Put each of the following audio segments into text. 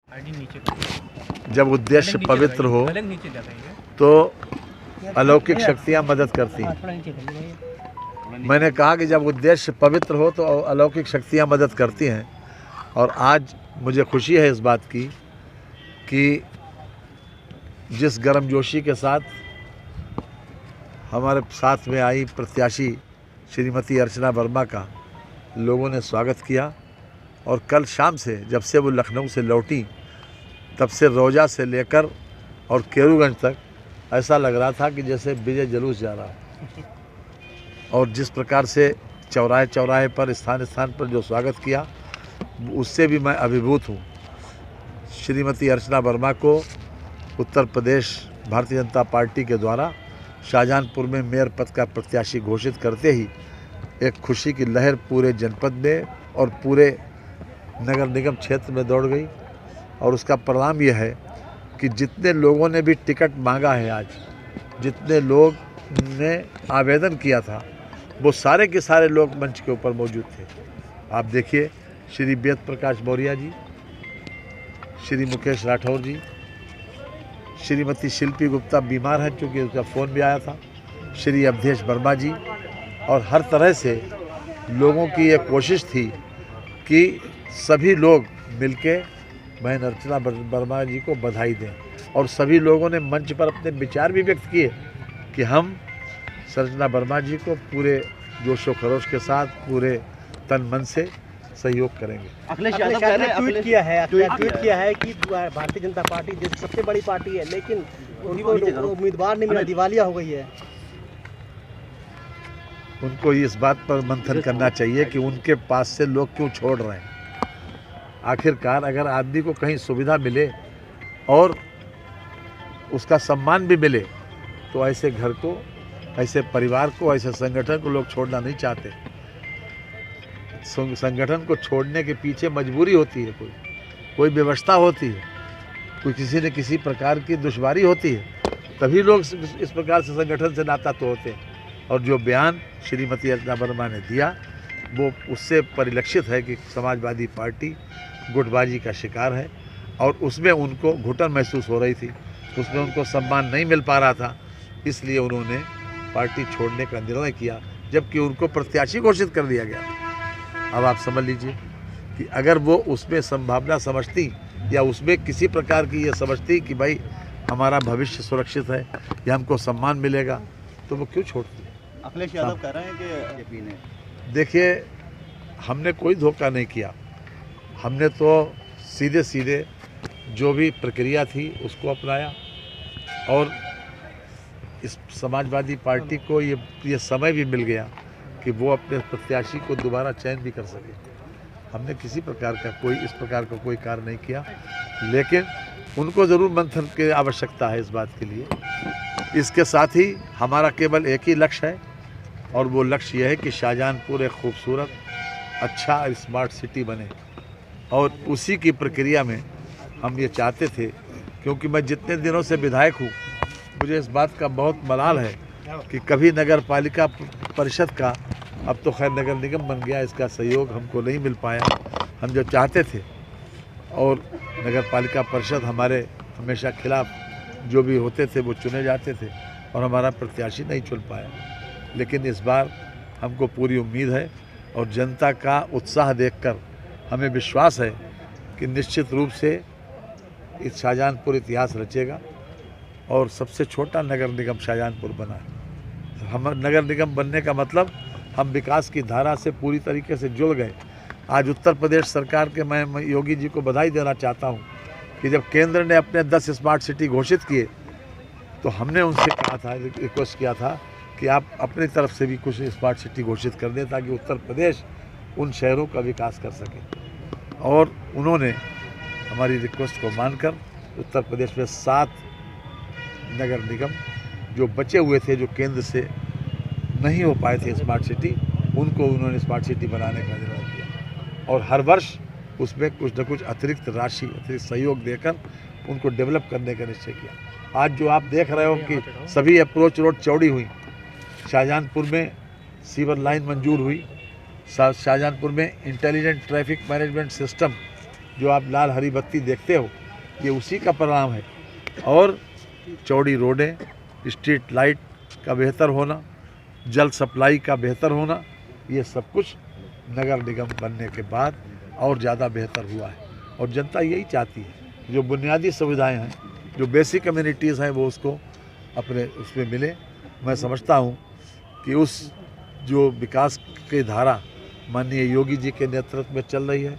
जब उद्देश्य पवित्र हो तो अलौकिक शक्तियाँ मदद करती हैं। मैंने कहा कि जब उद्देश्य पवित्र हो तो अलौकिक शक्तियाँ मदद करती हैं। और आज मुझे खुशी है इस बात की कि जिस गर्मजोशी के साथ हमारे साथ में आई प्रत्याशी श्रीमती अर्चना वर्मा का लोगों ने स्वागत किया, और कल शाम से जब से वो लखनऊ से लौटी तब से रोजा से लेकर और केरूगंज तक ऐसा लग रहा था कि जैसे विजय जुलूस जा रहा है। और जिस प्रकार से चौराहे चौराहे पर स्थान स्थान पर जो स्वागत किया उससे भी मैं अभिभूत हूँ। श्रीमती अर्चना वर्मा को उत्तर प्रदेश भारतीय जनता पार्टी के द्वारा शाहजहांपुर में मेयर पद का प्रत्याशी घोषित करते ही एक खुशी की लहर पूरे जनपद में और पूरे नगर निगम क्षेत्र में दौड़ गई। और उसका परिणाम यह है कि जितने लोगों ने भी टिकट मांगा है, आज जितने लोग ने आवेदन किया था वो सारे के सारे लोग मंच के ऊपर मौजूद थे। आप देखिए, श्री वेद प्रकाश मौर्य जी, श्री मुकेश राठौर जी, श्रीमती शिल्पी गुप्ता बीमार हैं क्योंकि उसका फ़ोन भी आया था, श्री अवधेश वर्मा जी, और हर तरह से लोगों की ये कोशिश थी कि सभी लोग मिलके बहन अर्चना वर्मा जी को बधाई दें। और सभी लोगों ने मंच पर अपने विचार भी व्यक्त किए कि हम अर्चना वर्मा जी को पूरे जोशो खरोश के साथ पूरे तन मन से सहयोग करेंगे। अखिलेश यादव ने ट्वीट किया है कि भारतीय जनता पार्टी देश की सबसे बड़ी पार्टी है, लेकिन उनको उम्मीदवार नहीं मिला, दिवालिया हो गई है। उनको इस बात पर मंथन करना चाहिए कि उनके पास से लोग क्यों छोड़ रहे हैं। आखिरकार अगर आदमी को कहीं सुविधा मिले और उसका सम्मान भी मिले तो ऐसे घर को, ऐसे परिवार को, ऐसे संगठन को लोग छोड़ना नहीं चाहते। संगठन को छोड़ने के पीछे मजबूरी होती है, कोई व्यवस्था होती है, कोई किसी न किसी प्रकार की दुश्वारी होती है, तभी लोग इस प्रकार से संगठन से नाता तोड़ते हैं। और जो बयान श्रीमती अर्चना वर्मा ने दिया वो उससे परिलक्षित है कि समाजवादी पार्टी गुटबाजी का शिकार है और उसमें उनको घुटन महसूस हो रही थी, उसमें उनको सम्मान नहीं मिल पा रहा था, इसलिए उन्होंने पार्टी छोड़ने का निर्णय किया, जबकि उनको प्रत्याशी घोषित कर दिया गया। अब आप समझ लीजिए कि अगर वो उसमें संभावना समझती या उसमें किसी प्रकार की ये समझती कि भाई हमारा भविष्य सुरक्षित है या हमको सम्मान मिलेगा तो वो क्यों छोड़ती। अखिलेश यादव कह रहे हैं कि बीजेपी ने, देखिए, हमने कोई धोखा नहीं किया, हमने तो सीधे सीधे जो भी प्रक्रिया थी उसको अपनाया। और इस समाजवादी पार्टी को ये समय भी मिल गया कि वो अपने प्रत्याशी को दोबारा चयन भी कर सके। हमने किसी प्रकार का इस प्रकार का कोई कार्य नहीं किया, लेकिन उनको ज़रूर मंथन की आवश्यकता है इस बात के लिए। इसके साथ ही हमारा केवल एक ही लक्ष्य है और वो लक्ष्य यह है कि शाहजहांपुर एक खूबसूरत, अच्छा स्मार्ट सिटी बने। और उसी की प्रक्रिया में हम ये चाहते थे, क्योंकि मैं जितने दिनों से विधायक हूँ मुझे इस बात का बहुत मलाल है कि कभी नगर पालिका परिषद का, अब तो खैर नगर निगम बन गया, इसका सहयोग हमको नहीं मिल पाया हम जो चाहते थे। और नगर पालिका परिषद हमारे हमेशा खिलाफ जो भी होते थे वो चुने जाते थे और हमारा प्रत्याशी नहीं चुन पाया। लेकिन इस बार हमको पूरी उम्मीद है और जनता का उत्साह देखकर हमें विश्वास है कि निश्चित रूप से इस शाहजहांपुर इतिहास रचेगा और सबसे छोटा नगर निगम शाहजहांपुर बना है। हम नगर निगम बनने का मतलब हम विकास की धारा से पूरी तरीके से जुड़ गए। आज उत्तर प्रदेश सरकार के मैं योगी जी को बधाई देना चाहता हूँ कि जब केंद्र ने अपने 10 स्मार्ट सिटी घोषित किए तो हमने उनसे कहा था, रिक्वेस्ट किया था कि आप अपनी तरफ से भी कुछ स्मार्ट सिटी घोषित कर दें ताकि उत्तर प्रदेश उन शहरों का विकास कर सके। और उन्होंने हमारी रिक्वेस्ट को मानकर उत्तर प्रदेश में 7 नगर निगम जो बचे हुए थे, जो केंद्र से नहीं हो पाए थे स्मार्ट सिटी, उनको उन्होंने स्मार्ट सिटी बनाने का निर्णय किया। और हर वर्ष उसमें कुछ न कुछ अतिरिक्त राशि, अतिरिक्त सहयोग देकर उनको डेवलप करने का निश्चय किया। आज जो आप देख रहे हो कि सभी अप्रोच रोड चौड़ी हुई, शाहजहांपुर में सीवर लाइन मंजूर हुई, शाहजहांपुर में इंटेलिजेंट ट्रैफिक मैनेजमेंट सिस्टम जो आप लाल हरी बत्ती देखते हो, ये उसी का परिणाम है। और चौड़ी रोडें, स्ट्रीट लाइट का बेहतर होना, जल सप्लाई का बेहतर होना, ये सब कुछ नगर निगम बनने के बाद और ज़्यादा बेहतर हुआ है। और जनता यही चाहती है, जो बुनियादी सुविधाएं हैं, जो बेसिक कम्युनिटीज़ हैं, वो उसको अपने उसमें मिले। मैं समझता हूँ कि उस जो विकास की धारा माननीय योगी जी के नेतृत्व में चल रही है,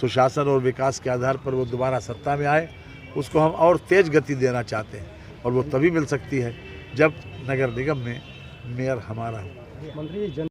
सुशासन और विकास के आधार पर वो दोबारा सत्ता में आए, उसको हम और तेज़ गति देना चाहते हैं। और वो तभी मिल सकती है जब नगर निगम में मेयर हमारा हो। मंत्री जी